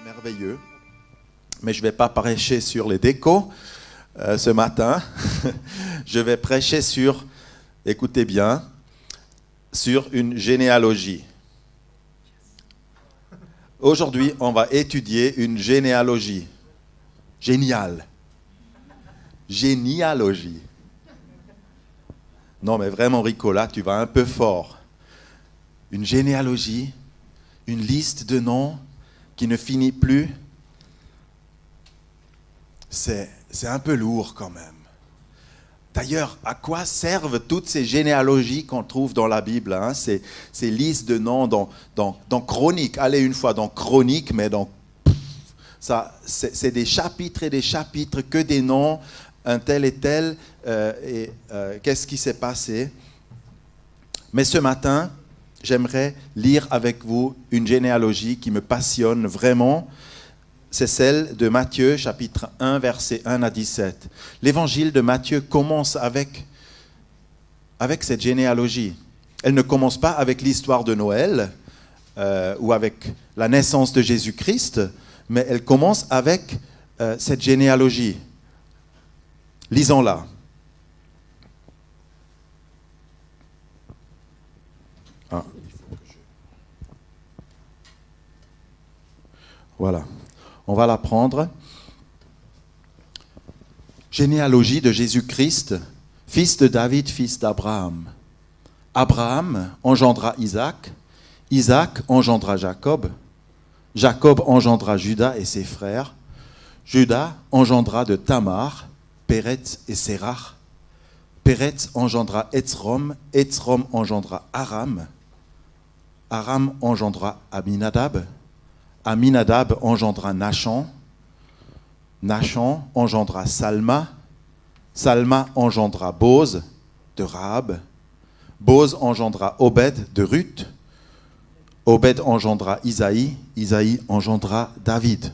merveilleux. Mais je ne vais pas prêcher sur les décos ce matin. Je vais prêcher sur, écoutez bien, sur une généalogie. Aujourd'hui, on va étudier une généalogie. Génial. Généalogie. Non, mais vraiment, Ricola, tu vas un peu fort. Une généalogie, une liste de noms qui ne finit plus. C'est un peu lourd quand même. D'ailleurs, à quoi servent toutes ces généalogies qu'on trouve dans la Bible, hein, ces listes de noms dans Chronique. Allez une fois dans Chronique, mais c'est des chapitres et des chapitres, que des noms, un tel et tel, qu'est-ce qui s'est passé. Mais ce matin, j'aimerais lire avec vous une généalogie qui me passionne vraiment. C'est celle de Matthieu, chapitre 1, versets 1 à 17. L'évangile de Matthieu commence avec cette généalogie. Elle ne commence pas avec l'histoire de Noël ou avec la naissance de Jésus-Christ, mais elle commence avec cette généalogie. Lisons-la. Voilà. On va la prendre. Généalogie de Jésus-Christ, fils de David, fils d'Abraham. Abraham engendra Isaac, Isaac engendra Jacob, Jacob engendra Juda et ses frères, Juda engendra de Tamar, Péretz et Sérach, Péretz engendra Etzrom, Etzrom engendra Aram, Aram engendra Aminadab, Aminadab engendra Nachan, Nachan engendra Salma, Salma engendra Boz de Rahab, Boz engendra Obed de Ruth, Obed engendra Isaïe, Isaïe engendra David.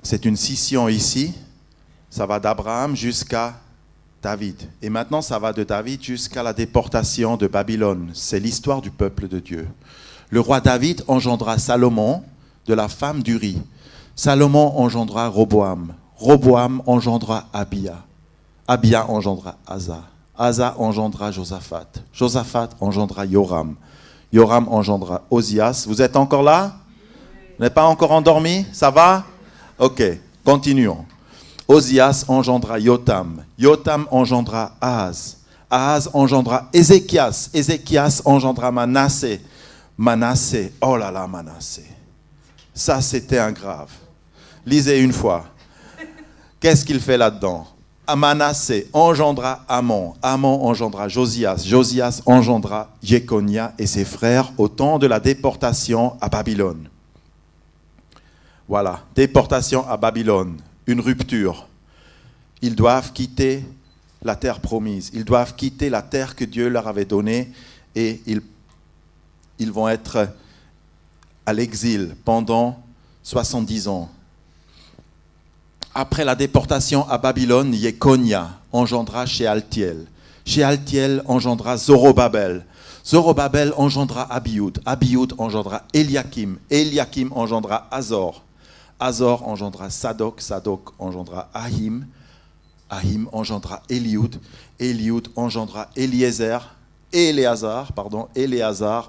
C'est une scission ici, ça va d'Abraham jusqu'à David. Et maintenant, ça va de David jusqu'à la déportation de Babylone. C'est l'histoire du peuple de Dieu. Le roi David engendra Salomon de la femme d'Uri. Salomon engendra Roboam. Roboam engendra Abia. Abia engendra Asa. Asa engendra Josaphat. Josaphat engendra Yoram. Yoram engendra Osias. Vous êtes encore là? Vous n'êtes pas encore endormi? Ça va? Ok, continuons. Osias engendra Yotam. Yotam engendra Ahaz. Ahaz engendra Ézéchias. Ézéchias engendra Manassé. Manassé, oh là là, Manassé. Ça, c'était un grave. Lisez une fois. Qu'est-ce qu'il fait là-dedans? Manassé engendra Amon. Amon engendra Josias. Josias engendra Jéconia et ses frères au temps de la déportation à Babylone. Voilà, déportation à Babylone. Une rupture. Ils doivent quitter la terre promise. Ils doivent quitter la terre que Dieu leur avait donnée et ils vont être à l'exil pendant 70 ans. Après la déportation à Babylone, Jéconia engendra Shealtiel. Shealtiel engendra Zorobabel. Zorobabel engendra Abioud. Abioud engendra Eliakim. Eliakim engendra Azor. Azor engendra Sadok, Sadok engendra Ahim, Ahim engendra Élioud, Élioud engendra Éléazar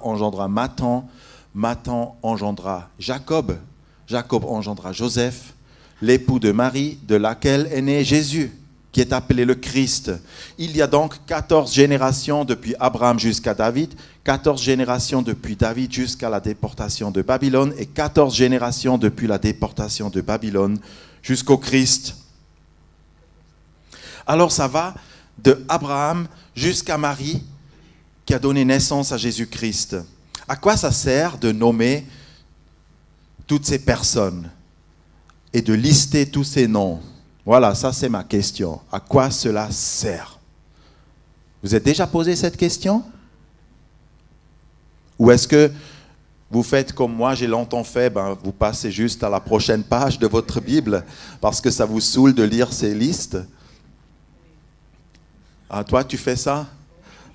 engendra Matan, Matan engendra Jacob, Jacob engendra Joseph, l'époux de Marie, de laquelle est né Jésus, qui est appelé le Christ. Il y a donc 14 générations depuis Abraham jusqu'à David, 14 générations depuis David jusqu'à la déportation de Babylone et 14 générations depuis la déportation de Babylone jusqu'au Christ. Alors ça va de Abraham jusqu'à Marie qui a donné naissance à Jésus-Christ. À quoi ça sert de nommer toutes ces personnes et de lister tous ces noms? Voilà, ça c'est ma question. À quoi cela sert? Vous êtes déjà posé cette question? Ou est-ce que vous faites comme moi, j'ai longtemps fait, vous passez juste à la prochaine page de votre Bible parce que ça vous saoule de lire ces listes? Ah, toi, tu fais ça?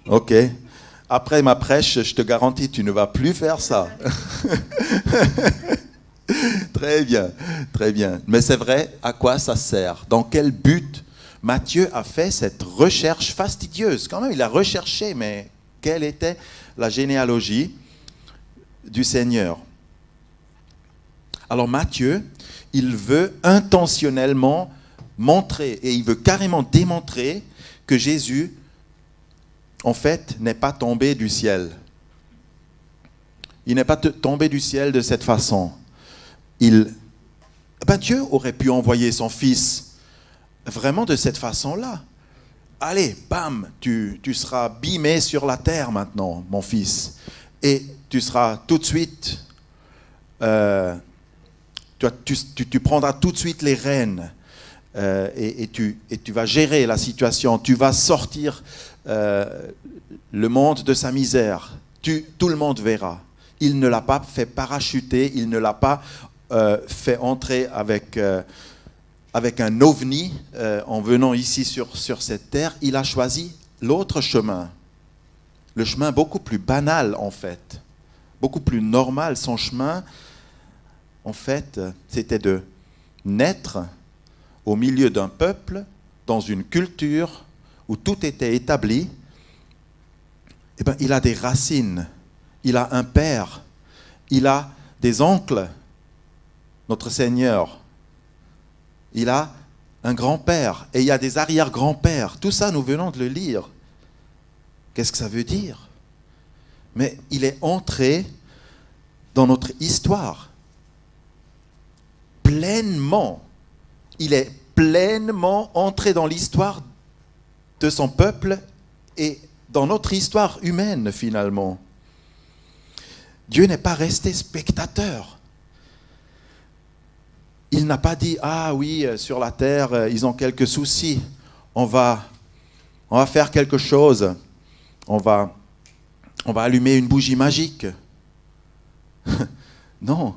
Ok. Après ma prêche, je te garantis, tu ne vas plus faire ça. Très bien, très bien. Mais c'est vrai, à quoi ça sert? Dans quel but Matthieu a fait cette recherche fastidieuse? Quand même, il a recherché, mais quelle était la généalogie du Seigneur? Alors Matthieu, il veut intentionnellement montrer, et il veut carrément démontrer que Jésus, en fait, n'est pas tombé du ciel. Il n'est pas tombé du ciel de cette façon. Dieu aurait pu envoyer son fils vraiment de cette façon-là. Allez, bam, tu seras bimé sur la terre maintenant, mon fils. Et tu seras tout de suite, tu prendras tout de suite les rênes et tu vas gérer la situation. Tu vas sortir le monde de sa misère. Tout le monde verra. Il ne l'a pas fait parachuter, il ne l'a pas fait entrer avec un ovni en venant ici sur cette terre. Il a choisi l'autre chemin, le chemin beaucoup plus banal en fait, beaucoup plus normal. Son chemin, en fait, c'était de naître au milieu d'un peuple, dans une culture où tout était établi. Eh bien, il a des racines, il a un père, il a des oncles, notre Seigneur. Il a un grand-père et il y a des arrière-grands-pères. Tout ça, nous venons de le lire. Qu'est-ce que ça veut dire? Mais il est entré dans notre histoire pleinement. Il est pleinement entré dans l'histoire de son peuple et dans notre histoire humaine, finalement. Dieu n'est pas resté spectateur. Il n'a pas dit, ah oui, sur la terre, ils ont quelques soucis. On va faire quelque chose. On va allumer une bougie magique. Non,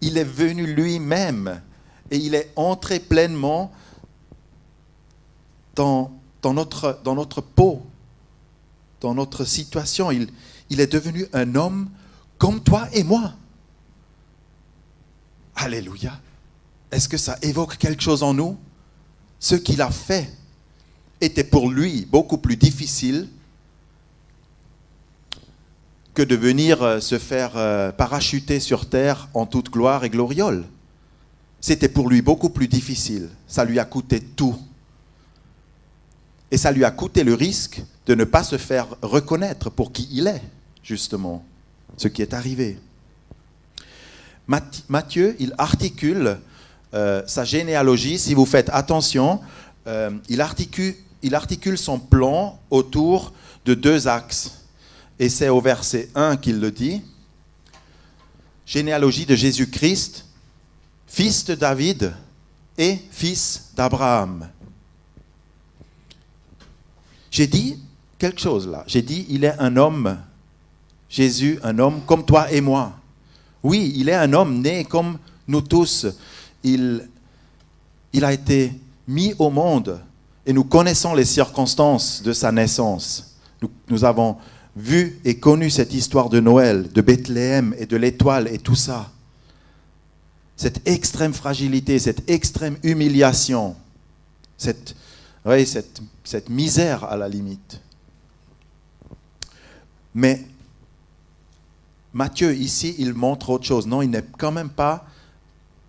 il est venu lui-même et il est entré pleinement dans notre peau, dans notre situation. Il est devenu un homme comme toi et moi. Alléluia. Est-ce que ça évoque quelque chose en nous? Ce qu'il a fait était pour lui beaucoup plus difficile que de venir se faire parachuter sur terre en toute gloire et gloriole. C'était pour lui beaucoup plus difficile. Ça lui a coûté tout. Et ça lui a coûté le risque de ne pas se faire reconnaître pour qui il est, justement, ce qui est arrivé. Matthieu, il articule sa généalogie, si vous faites attention, il articule son plan autour de 2 axes. Et c'est au verset 1 qu'il le dit. Généalogie de Jésus-Christ, fils de David et fils d'Abraham. J'ai dit quelque chose là. J'ai dit, il est un homme, Jésus, un homme comme toi et moi. Oui, il est un homme né comme nous tous. Il a été mis au monde et nous connaissons les circonstances de sa naissance. Nous avons vu et connu cette histoire de Noël, de Bethléem et de l'étoile et tout ça. Cette extrême fragilité, cette extrême humiliation, cette misère à la limite. Mais Matthieu, ici, il montre autre chose. Non, il n'est quand même pas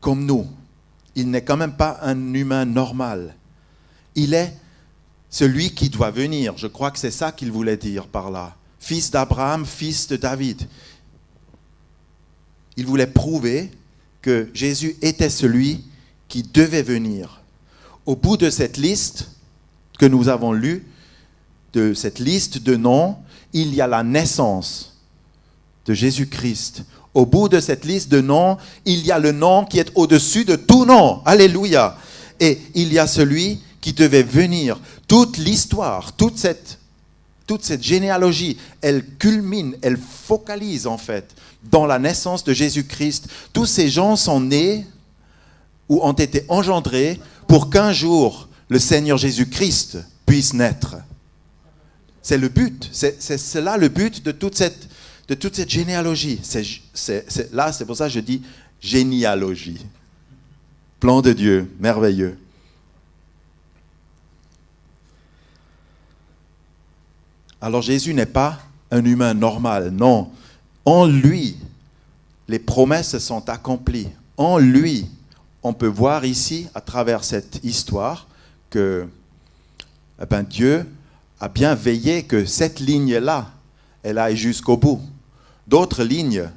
comme nous. Il n'est quand même pas un humain normal. Il est celui qui doit venir. Je crois que c'est ça qu'il voulait dire par là. Fils d'Abraham, fils de David. Il voulait prouver que Jésus était celui qui devait venir. Au bout de cette liste que nous avons lue, de cette liste de noms, il y a la naissance de Jésus-Christ. Au bout de cette liste de noms, il y a le nom qui est au-dessus de tout nom. Alléluia. Et il y a celui qui devait venir. Toute l'histoire, toute cette généalogie, elle culmine, elle focalise en fait dans la naissance de Jésus-Christ. Tous ces gens sont nés ou ont été engendrés pour qu'un jour le Seigneur Jésus-Christ puisse naître. C'est le but. C'est cela le but de toute cette généalogie. Là, c'est pour ça que je dis généalogie. Plan de Dieu, merveilleux. Alors Jésus n'est pas un humain normal, non. En lui, les promesses sont accomplies. En lui, on peut voir ici, à travers cette histoire, que Dieu a bien veillé que cette ligne-là, elle aille jusqu'au bout. D'autres lignes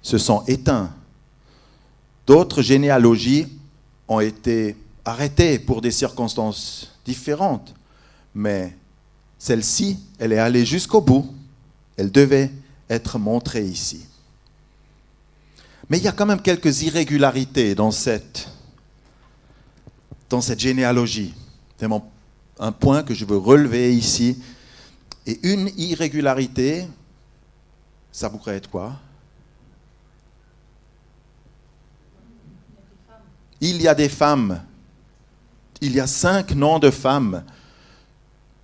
se sont éteintes. D'autres généalogies ont été arrêtées pour des circonstances différentes. Mais celle-ci, elle est allée jusqu'au bout. Elle devait être montrée ici. Mais il y a quand même quelques irrégularités dans cette généalogie. C'est un point que je veux relever ici. Et une irrégularité, ça pourrait être quoi? Il y a des femmes. Il y a 5 noms de femmes.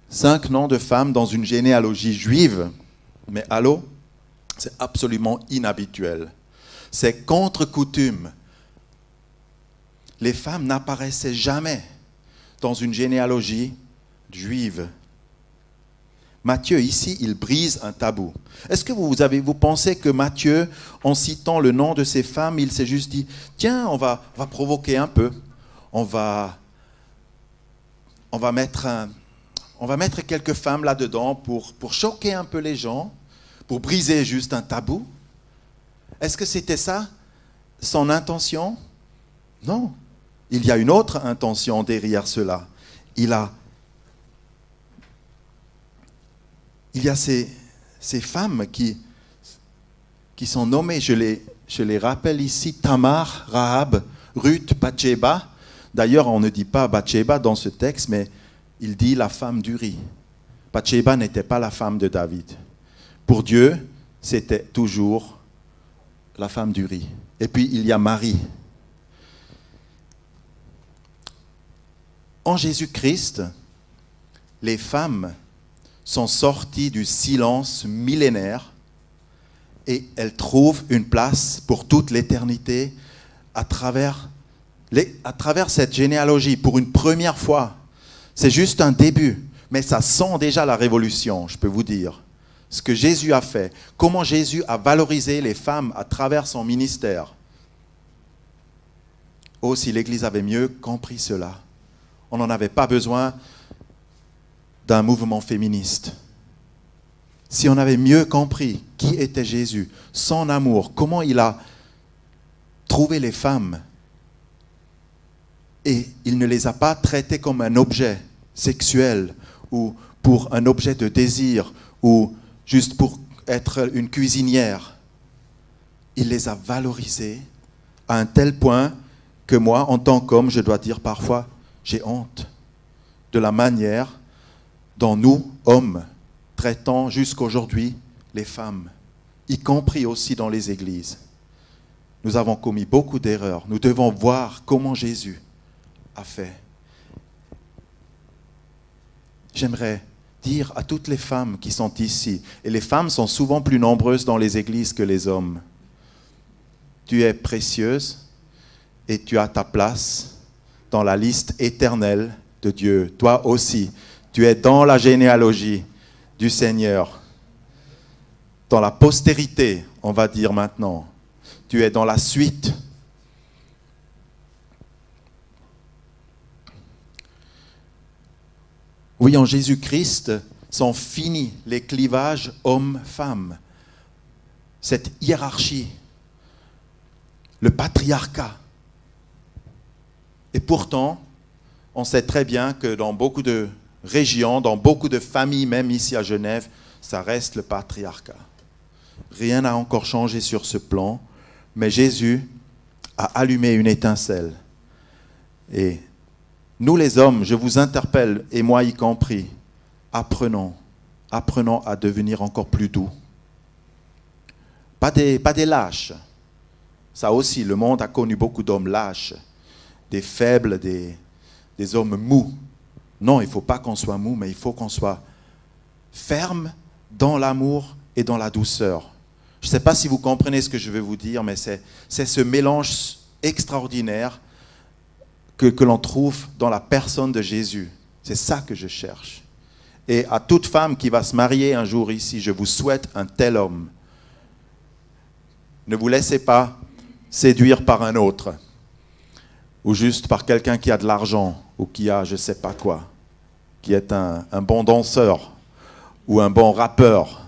5 noms de femmes dans une généalogie juive. Mais allô, c'est absolument inhabituel. C'est contre-coutume. Les femmes n'apparaissaient jamais dans une généalogie juive. Matthieu, ici, il brise un tabou. Est-ce que vous pensez que Matthieu, en citant le nom de ces femmes, il s'est juste dit, tiens, on va provoquer un peu, on va mettre quelques femmes là-dedans pour choquer un peu les gens, pour briser juste un tabou? Est-ce que c'était ça, son intention? Non. Il y a une autre intention derrière cela. Il y a ces femmes qui sont nommées, je les rappelle ici, Tamar, Rahab, Ruth, Bathsheba. D'ailleurs, on ne dit pas Bathsheba dans ce texte, mais il dit la femme d'Uri. Bathsheba n'était pas la femme de David. Pour Dieu, c'était toujours la femme d'Uri. Et puis, il y a Marie. En Jésus-Christ, les femmes sont sorties du silence millénaire et elles trouvent une place pour toute l'éternité à travers cette généalogie. Pour une première fois, c'est juste un début, mais ça sent déjà la révolution, je peux vous dire. Ce que Jésus a fait, comment Jésus a valorisé les femmes à travers son ministère. Oh, si l'Église avait mieux compris cela, on n'en avait pas besoin d'un mouvement féministe. Si on avait mieux compris qui était Jésus, son amour, comment il a trouvé les femmes, et il ne les a pas traitées comme un objet sexuel ou pour un objet de désir ou juste pour être une cuisinière. Il les a valorisées à un tel point que moi, en tant qu'homme, je dois dire parfois, j'ai honte de la manière dont nous, hommes, traitons jusqu'aujourd'hui les femmes, y compris aussi dans les églises. Nous avons commis beaucoup d'erreurs. Nous devons voir comment Jésus a fait. J'aimerais dire à toutes les femmes qui sont ici, et les femmes sont souvent plus nombreuses dans les églises que les hommes, tu es précieuse et tu as ta place dans la liste éternelle de Dieu. Toi aussi, tu es dans la généalogie du Seigneur, dans la postérité, on va dire maintenant. Tu es dans la suite. Oui, en Jésus-Christ sont finis les clivages hommes-femmes, cette hiérarchie, le patriarcat. Et pourtant, on sait très bien que dans beaucoup de régions, dans beaucoup de familles, même ici à Genève, ça reste le patriarcat. Rien n'a encore changé sur ce plan, mais Jésus a allumé une étincelle. Et nous les hommes, je vous interpelle, et moi y compris, apprenons à devenir encore plus doux. Pas des lâches. Ça aussi, le monde a connu beaucoup d'hommes lâches, des faibles, des hommes mous. Non, il ne faut pas qu'on soit mou, mais il faut qu'on soit ferme dans l'amour et dans la douceur. Je ne sais pas si vous comprenez ce que je veux vous dire, mais c'est ce mélange extraordinaire que l'on trouve dans la personne de Jésus. C'est ça que je cherche. Et à toute femme qui va se marier un jour ici, je vous souhaite un tel homme. Ne vous laissez pas séduire par un autre, ou juste par quelqu'un qui a de l'argent, ou qui a je ne sais pas quoi, qui est un bon danseur, ou un bon rappeur.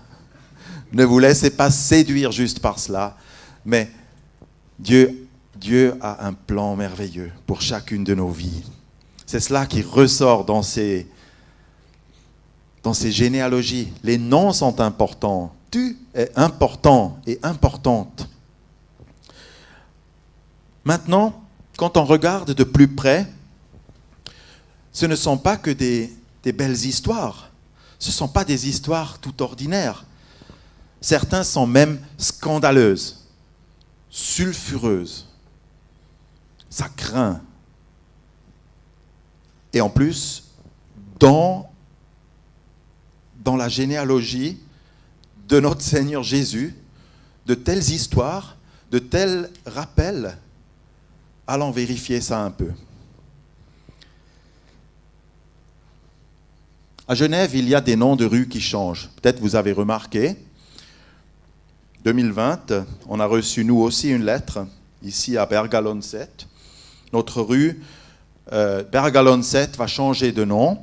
Ne vous laissez pas séduire juste par cela, mais Dieu a un plan merveilleux pour chacune de nos vies. C'est cela qui ressort dans ces généalogies. Les noms sont importants. Tu es important et importante. Maintenant, quand on regarde de plus près, ce ne sont pas que des belles histoires. Ce ne sont pas des histoires tout ordinaires. Certains sont même scandaleuses, sulfureuses. Ça craint. Et en plus, dans la généalogie de notre Seigneur Jésus, de telles histoires, de tels rappels, allons vérifier ça un peu. À Genève, il y a des noms de rues qui changent. Peut-être vous avez remarqué. 2020, on a reçu nous aussi une lettre, ici à Bergalon 7. Notre rue, Bergalon 7, va changer de nom.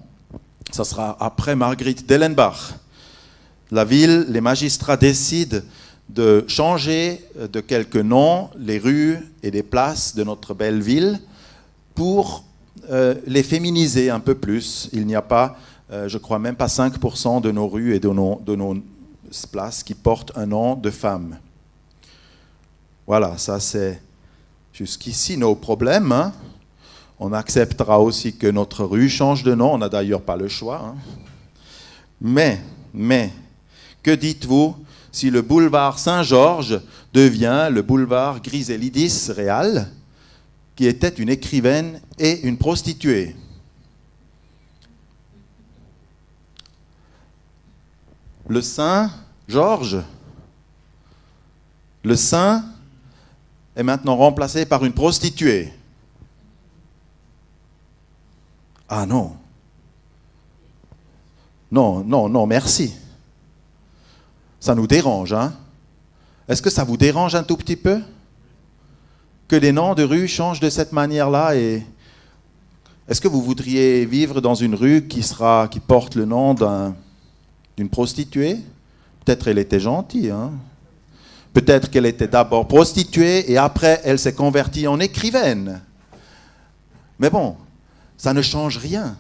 Ça sera après Marguerite Dellenbach. La ville, les magistrats décident de changer de quelques noms les rues et les places de notre belle ville pour les féminiser un peu plus. Il n'y a pas, je crois même pas 5% de nos rues et de nos places qui portent un nom de femme. Voilà, ça c'est jusqu'ici nos problèmes. Hein. On acceptera aussi que notre rue change de nom, on n'a d'ailleurs pas le choix. Hein. Mais, que dites-vous si le boulevard Saint-Georges devient le boulevard Griselidis Réal, qui était une écrivaine et une prostituée? Le Saint-Georges, le Saint est maintenant remplacé par une prostituée. Ah non. Non, merci. Ça nous dérange, hein? Est-ce que ça vous dérange un tout petit peu? Que les noms de rues changent de cette manière-là? Et est-ce que vous voudriez vivre dans une rue qui porte le nom d'une prostituée? Peut-être elle était gentille, hein? Peut-être qu'elle était d'abord prostituée et après elle s'est convertie en écrivaine. Mais bon, ça ne change rien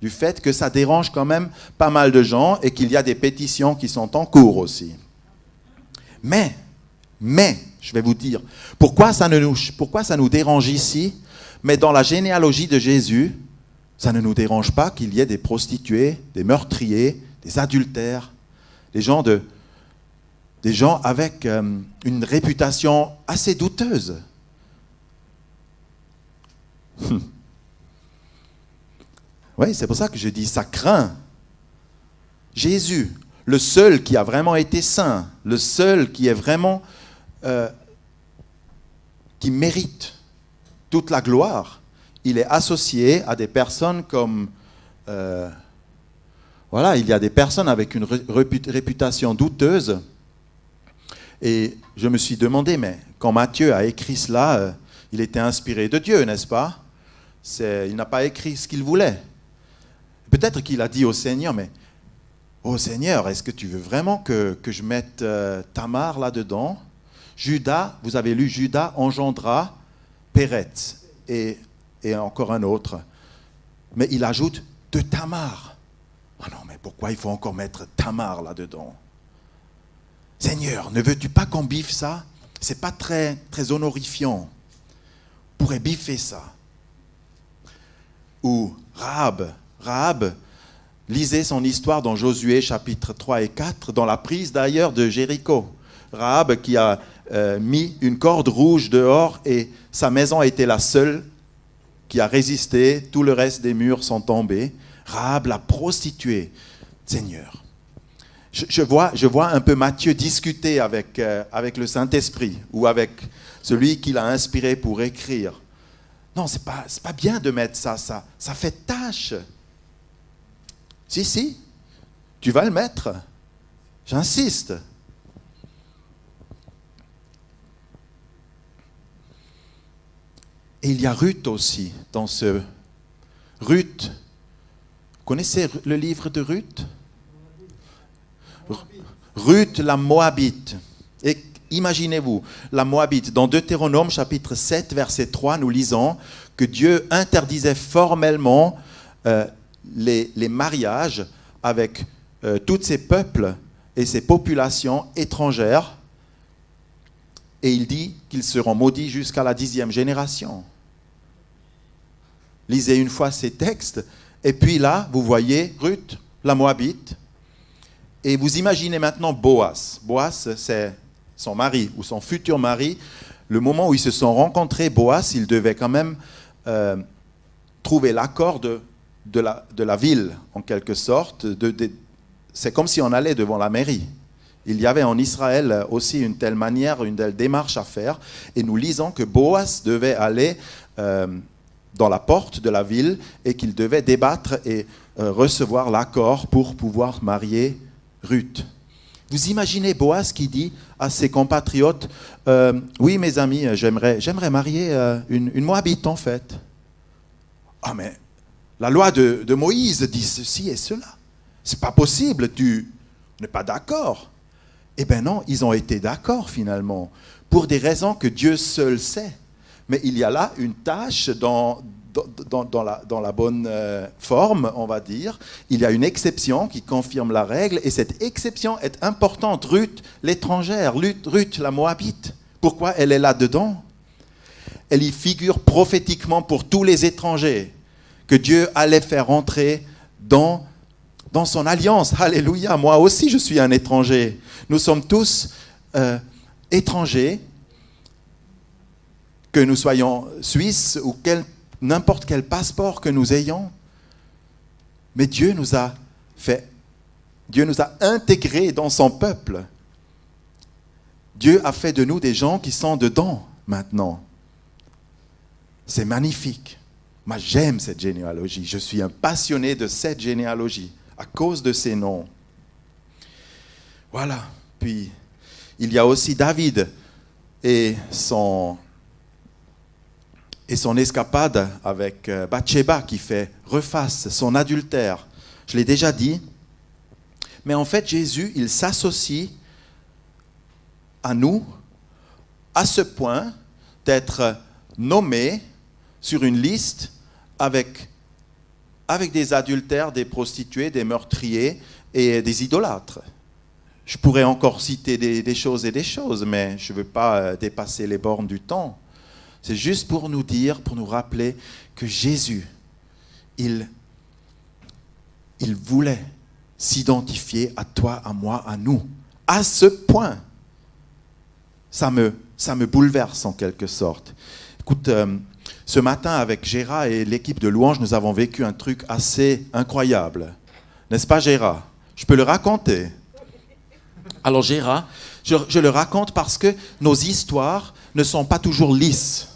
du fait que ça dérange quand même pas mal de gens et qu'il y a des pétitions qui sont en cours aussi. Mais, je vais vous dire, pourquoi ça nous dérange ici, mais dans la généalogie de Jésus, ça ne nous dérange pas qu'il y ait des prostituées, des meurtriers, des adultères, des gens avec une réputation assez douteuse. Oui, c'est pour ça que je dis, ça craint. Jésus, le seul qui a vraiment été saint, le seul qui est vraiment, qui mérite toute la gloire, il est associé à des personnes comme, voilà, il y a des personnes avec une réputation douteuse. Et je me suis demandé, mais quand Matthieu a écrit cela, il était inspiré de Dieu, n'est-ce pas? Il n'a pas écrit ce qu'il voulait. Peut-être qu'il a dit au Seigneur, mais oh Seigneur, est-ce que tu veux vraiment que je mette Tamar là-dedans? Judas, vous avez lu, Judas engendra Péretz et encore un autre. Mais il ajoute de Tamar. Ah non, mais pourquoi il faut encore mettre Tamar là-dedans? Seigneur, ne veux-tu pas qu'on biffe ça? C'est pas très, très honorifiant. On pourrait biffer ça. Ou Rahab, lisez son histoire dans Josué chapitre 3 et 4, dans la prise d'ailleurs de Jéricho. Rahab qui a mis une corde rouge dehors et sa maison a été la seule qui a résisté, tout le reste des murs sont tombés. Rahab la prostituée. Seigneur, Je vois un peu Matthieu discuter avec le Saint-Esprit ou avec celui qui l'a inspiré pour écrire. Non, c'est pas bien de mettre ça fait tâche. Si, tu vas le mettre. J'insiste. Et il y a Ruth aussi dans ce... Ruth, vous connaissez le livre de Ruth ? Ruth, la Moabite. Et imaginez-vous, la Moabite, dans Deutéronome chapitre 7, verset 3, nous lisons que Dieu interdisait formellement les mariages avec tous ces peuples et ces populations étrangères. Et il dit qu'ils seront maudits jusqu'à la 10e génération. Lisez une fois ces textes. Et puis là, vous voyez Ruth, la Moabite. Et vous imaginez maintenant Boaz. Boaz, c'est son mari ou son futur mari. Le moment où ils se sont rencontrés, Boaz, il devait quand même trouver l'accord de la ville, en quelque sorte. C'est comme si on allait devant la mairie. Il y avait en Israël aussi une telle manière, une telle démarche à faire. Et nous lisons que Boaz devait aller dans la porte de la ville et qu'il devait débattre et recevoir l'accord pour pouvoir marier Ruth. Vous imaginez Boaz qui dit à ses compatriotes oui, mes amis, j'aimerais marier une Moabite en fait. Ah, mais la loi de Moïse dit ceci et cela. C'est pas possible, tu n'es pas d'accord. Eh bien non, ils ont été d'accord finalement, pour des raisons que Dieu seul sait. Mais il y a là une tâche dans la bonne forme, on va dire. Il y a une exception qui confirme la règle, et cette exception est importante. Ruth, l'étrangère, Ruth, la Moabite. Pourquoi elle est là-dedans ? Elle y figure prophétiquement pour tous les étrangers, que Dieu allait faire entrer dans son alliance. Alléluia, moi aussi je suis un étranger. Nous sommes tous étrangers, que nous soyons suisses ou n'importe quel passeport que nous ayons. Mais Dieu nous a intégrés dans son peuple. Dieu a fait de nous des gens qui sont dedans maintenant. C'est magnifique. Moi j'aime cette généalogie. Je suis un passionné de cette généalogie à cause de ces noms. Voilà. Puis, il y a aussi David et son escapade avec Bathsheba qui fait reface son adultère. Je l'ai déjà dit. Mais en fait, Jésus, il s'associe à nous à ce point d'être nommé sur une liste avec des adultères, des prostituées, des meurtriers et des idolâtres. Je pourrais encore citer des choses et des choses, mais je ne veux pas dépasser les bornes du temps. C'est juste pour nous dire, pour nous rappeler que Jésus, il voulait s'identifier à toi, à moi, à nous. À ce point, ça me bouleverse en quelque sorte. Écoute, ce matin avec Gérard et l'équipe de louange, nous avons vécu un truc assez incroyable. N'est-ce pas Gérard ? Je peux le raconter. Alors Gérard, je le raconte parce que nos histoires ne sont pas toujours lisses.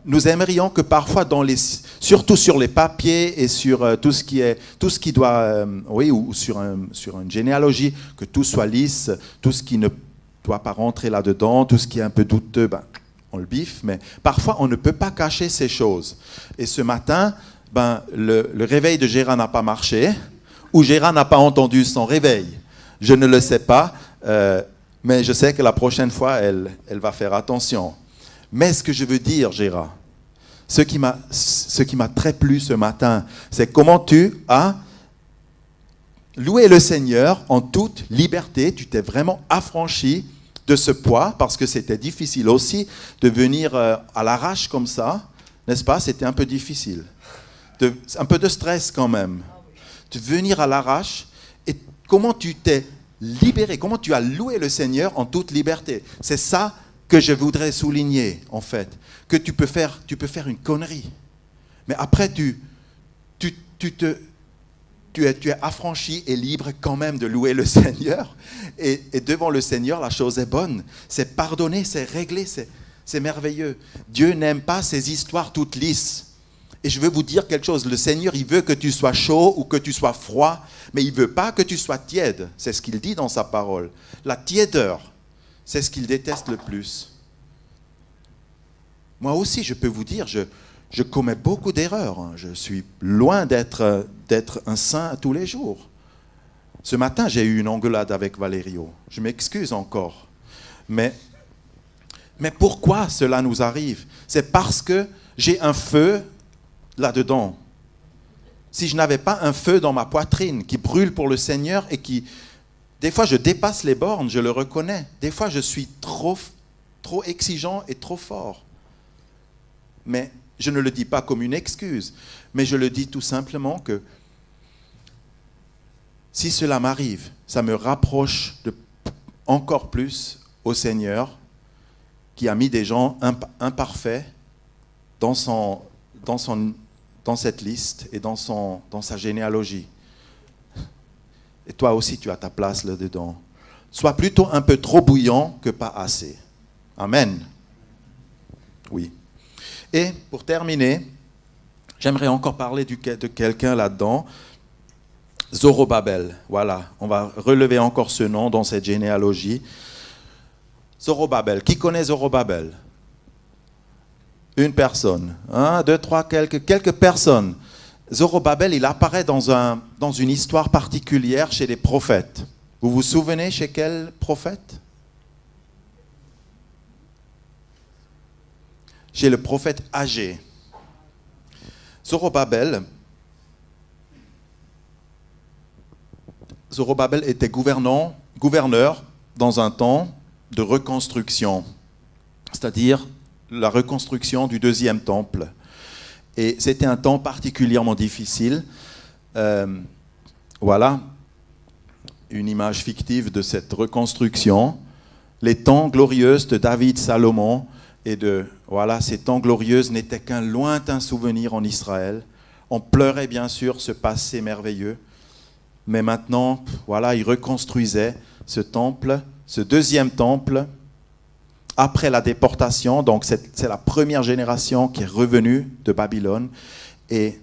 Nous aimerions que parfois, surtout sur les papiers et sur tout ce qui doit, ou sur une généalogie, que tout soit lisse, tout ce qui ne doit pas rentrer là-dedans, tout ce qui est un peu douteux, on le biffe, mais parfois on ne peut pas cacher ces choses. Et ce matin, le réveil de Gérard n'a pas marché, ou Gérard n'a pas entendu son réveil. Je ne le sais pas, mais je sais que la prochaine fois, elle va faire attention. Mais ce que je veux dire, Gérard, ce qui m'a très plu ce matin, c'est comment tu as loué le Seigneur en toute liberté. Tu t'es vraiment affranchi de ce poids, parce que c'était difficile aussi de venir à l'arrache comme ça, n'est-ce pas ? C'était un peu difficile. Un peu de stress quand même. De venir à l'arrache, et comment tu t'es libéré, comment tu as loué le Seigneur en toute liberté. C'est ça que je voudrais souligner, en fait. Que tu peux faire une connerie. Mais après, tu tu es affranchi et libre quand même de louer le Seigneur. Et devant le Seigneur, la chose est bonne. C'est pardonné, c'est réglé, c'est merveilleux. Dieu n'aime pas ces histoires toutes lisses. Et je veux vous dire quelque chose. Le Seigneur, il veut que tu sois chaud ou que tu sois froid, mais il ne veut pas que tu sois tiède. C'est ce qu'il dit dans sa parole. La tiédeur, c'est ce qu'il déteste le plus. Moi aussi, je peux vous dire, je commets beaucoup d'erreurs. Je suis loin d'être un saint tous les jours. Ce matin, j'ai eu une engueulade avec Valerio. Je m'excuse encore. Mais pourquoi cela nous arrive? C'est parce que j'ai un feu là-dedans. Si je n'avais pas un feu dans ma poitrine qui brûle pour le Seigneur et qui... Des fois, je dépasse les bornes, je le reconnais. Des fois, je suis trop exigeant et trop fort. Mais je ne le dis pas comme une excuse, mais je le dis tout simplement que si cela m'arrive, ça me rapproche encore plus au Seigneur qui a mis des gens imparfaits dans cette liste et dans sa généalogie. Et toi aussi, tu as ta place là-dedans. Sois plutôt un peu trop bouillant que pas assez. Amen. Oui. Et pour terminer, j'aimerais encore parler de quelqu'un là-dedans. Zorobabel. Voilà, on va relever encore ce nom dans cette généalogie. Zorobabel. Qui connaît Zorobabel? Une personne. 1, 2, 3, quelques personnes. Zorobabel, il apparaît dans une histoire particulière chez les prophètes. Vous vous souvenez chez quel prophète? Chez le prophète Agé. Zorobabel était gouverneur dans un temps de reconstruction, c'est-à-dire la reconstruction du deuxième temple. Et c'était un temps particulièrement difficile. Voilà une image fictive de cette reconstruction. Les temps glorieux de David, Salomon, ces temps glorieux n'étaient qu'un lointain souvenir en Israël. On pleurait bien sûr ce passé merveilleux. Mais maintenant, voilà, ils reconstruisaient ce temple, ce deuxième temple, après la déportation. Donc c'est la première génération qui est revenue de Babylone. Et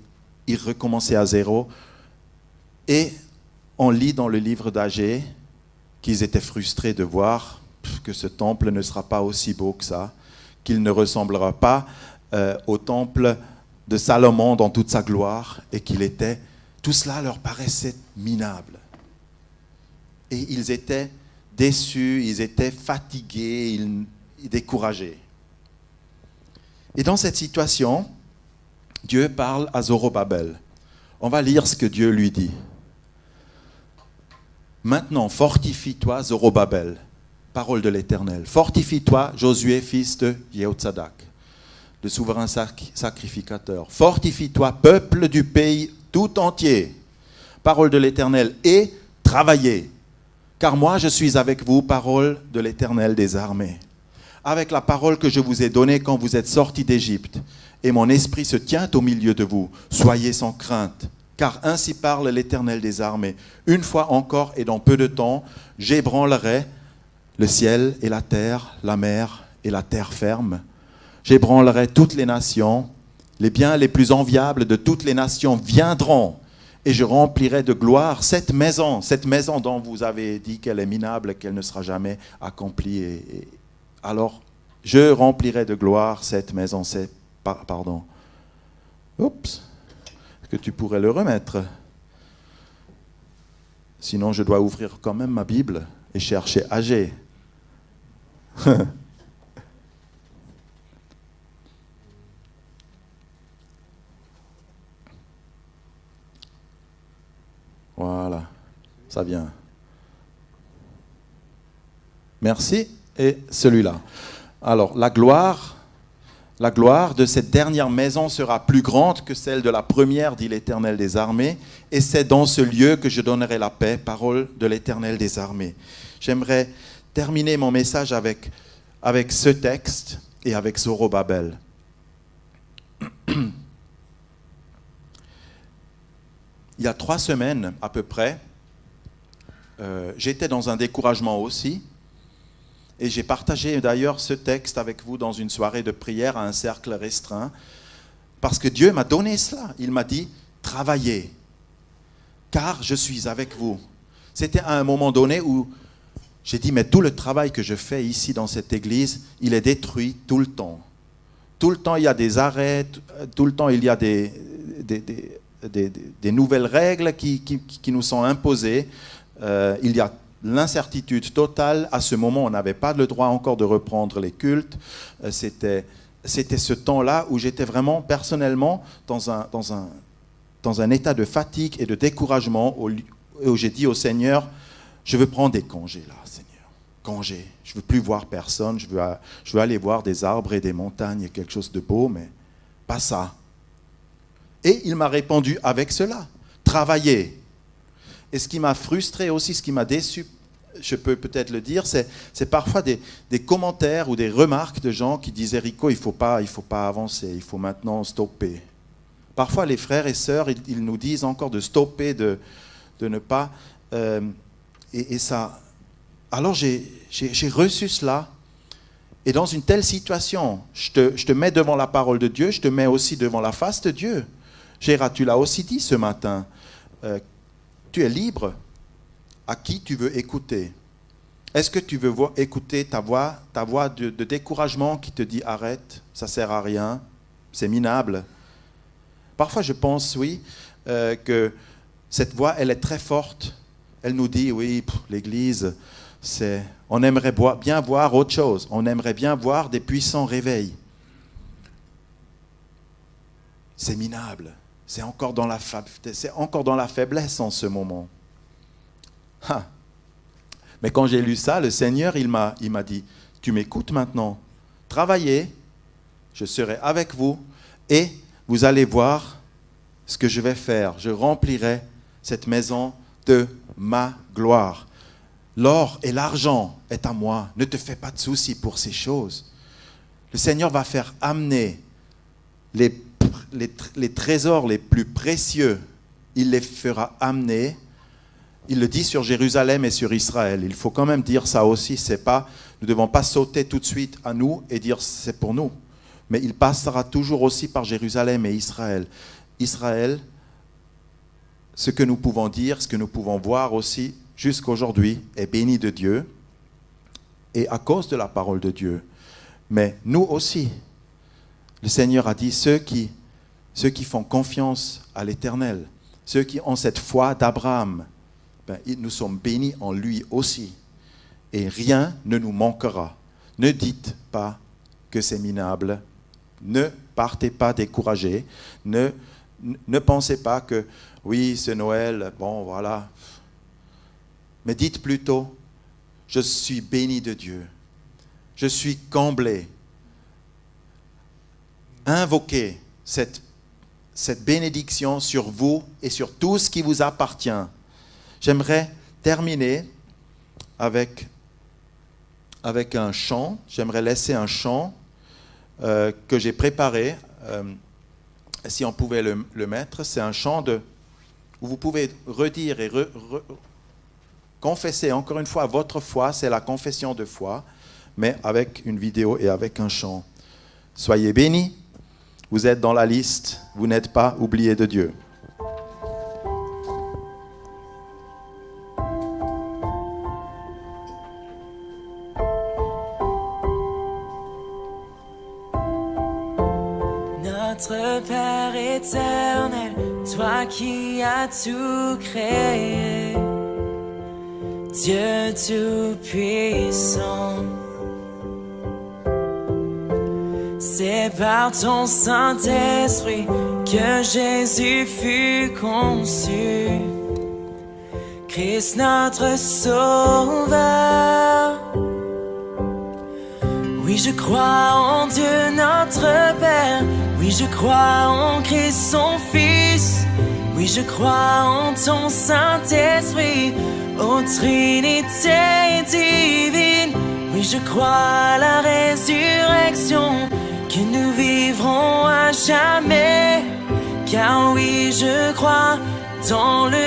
ils recommençaient à zéro. Et on lit dans le livre d'Agé qu'ils étaient frustrés de voir que ce temple ne sera pas aussi beau que ça, qu'il ne ressemblera pas au temple de Salomon dans toute sa gloire, et tout cela leur paraissait minable. Et ils étaient déçus, ils étaient fatigués, découragés. Et dans cette situation, Dieu parle à Zorobabel. On va lire ce que Dieu lui dit. Maintenant, fortifie-toi, Zorobabel. Parole de l'Éternel. Fortifie-toi, Josué, fils de Jéhozadak, le souverain sacrificateur. Fortifie-toi, peuple du pays tout entier. Parole de l'Éternel. Et travaillez. Car moi, je suis avec vous, parole de l'Éternel des armées. Avec la parole que je vous ai donnée quand vous êtes sortis d'Égypte. Et mon esprit se tient au milieu de vous. Soyez sans crainte. Car ainsi parle l'Éternel des armées. Une fois encore et dans peu de temps, j'ébranlerai le ciel et la mer et la terre ferme. J'ébranlerai toutes les nations. Les biens les plus enviables de toutes les nations viendront. Et je remplirai de gloire cette maison dont vous avez dit qu'elle est minable, qu'elle ne sera jamais accomplie. Alors, je remplirai de gloire cette maison. Pardon. Oups. Est-ce que tu pourrais le remettre? Sinon, je dois ouvrir quand même ma Bible et chercher Agé. Voilà, ça vient. Merci. Et celui-là. Alors, la gloire de cette dernière maison sera plus grande que celle de la première, dit l'Éternel des armées, et c'est dans ce lieu que je donnerai la paix, parole de l'Éternel des armées. J'aimerais terminer mon message avec ce texte et avec Zorobabel. il y a 3 semaines à peu près, j'étais dans un découragement aussi. Et j'ai partagé d'ailleurs ce texte avec vous dans une soirée de prière à un cercle restreint. Parce que Dieu m'a donné cela. Il m'a dit, travaillez, car je suis avec vous. C'était à un moment donné où j'ai dit, mais tout le travail que je fais ici dans cette église, il est détruit tout le temps. Tout le temps, il y a des arrêts, tout le temps, il y a des nouvelles règles qui nous sont imposées. Il y a l'incertitude totale. À ce moment, on n'avait pas le droit encore de reprendre les cultes. C'était ce temps-là où j'étais vraiment personnellement dans un état de fatigue et de découragement, où j'ai dit au Seigneur, je veux prendre des congés là, Seigneur. Congés. Je ne veux plus voir personne. Je veux aller voir des arbres et des montagnes et quelque chose de beau, mais pas ça. Et il m'a répondu avec cela. Travailler. Et ce qui m'a frustré aussi, ce qui m'a déçu, je peux peut-être le dire, c'est parfois des commentaires ou des remarques de gens qui disaient « Rico, il ne faut pas avancer, il faut maintenant stopper ». Parfois, les frères et sœurs, ils nous disent encore de stopper, de ne pas... et ça... Alors, j'ai reçu cela. Et dans une telle situation, je te mets devant la parole de Dieu, je te mets aussi devant la face de Dieu. Gérard, tu l'as aussi dit ce matin. Tu es libre à qui tu veux écouter. Est-ce que tu veux écouter ta voix de découragement qui te dit arrête, ça ne sert à rien, c'est minable. Parfois je pense, oui, que cette voix, elle est très forte. Elle nous dit, oui, l'Église, on aimerait bien voir autre chose. On aimerait bien voir des puissants réveils. C'est minable. C'est encore dans la faiblesse en ce moment. Ah. Mais quand j'ai lu ça, le Seigneur, il m'a dit, tu m'écoutes maintenant, travaillez, je serai avec vous et vous allez voir ce que je vais faire. Je remplirai cette maison de ma gloire. L'or et l'argent est à moi. Ne te fais pas de soucis pour ces choses. Le Seigneur va faire amener les trésors les plus précieux. Il les fera amener. Il le dit sur Jérusalem et sur Israël. Il faut quand même dire ça aussi. Nous ne devons pas sauter tout de suite à nous et dire c'est pour nous. Mais il passera toujours aussi par Jérusalem et Israël. Israël, ce que nous pouvons dire, ce que nous pouvons voir aussi jusqu'à aujourd'hui est béni de Dieu et à cause de la parole de Dieu. Mais nous aussi, le Seigneur a dit ceux qui font confiance à l'Éternel, ceux qui ont cette foi d'Abraham, nous sommes bénis en lui aussi. Et rien ne nous manquera. Ne dites pas que c'est minable. Ne partez pas découragés. Ne pensez pas que, oui, c'est Noël, bon, voilà. Mais dites plutôt, je suis béni de Dieu. Je suis comblé. Invoquez cette bénédiction sur vous et sur tout ce qui vous appartient. J'aimerais terminer avec un chant. J'aimerais laisser un chant que j'ai préparé. Si on pouvait le mettre, c'est un chant où vous pouvez redire et confesser encore une fois votre foi. C'est la confession de foi, mais avec une vidéo et avec un chant. Soyez bénis. Vous êtes dans la liste. Vous n'êtes pas oubliés de Dieu. Notre Père éternel, toi qui as tout créé, Dieu tout-puissant, c'est par ton Saint-Esprit que Jésus fut conçu, Christ notre Sauveur. Oui, je crois en Dieu notre Père. Oui, je crois en Christ son Fils. Oui, je crois en ton Saint-Esprit, ô Trinité divine. Oui, je crois à la résurrection, que nous vivrons à jamais. Car oui, je crois dans le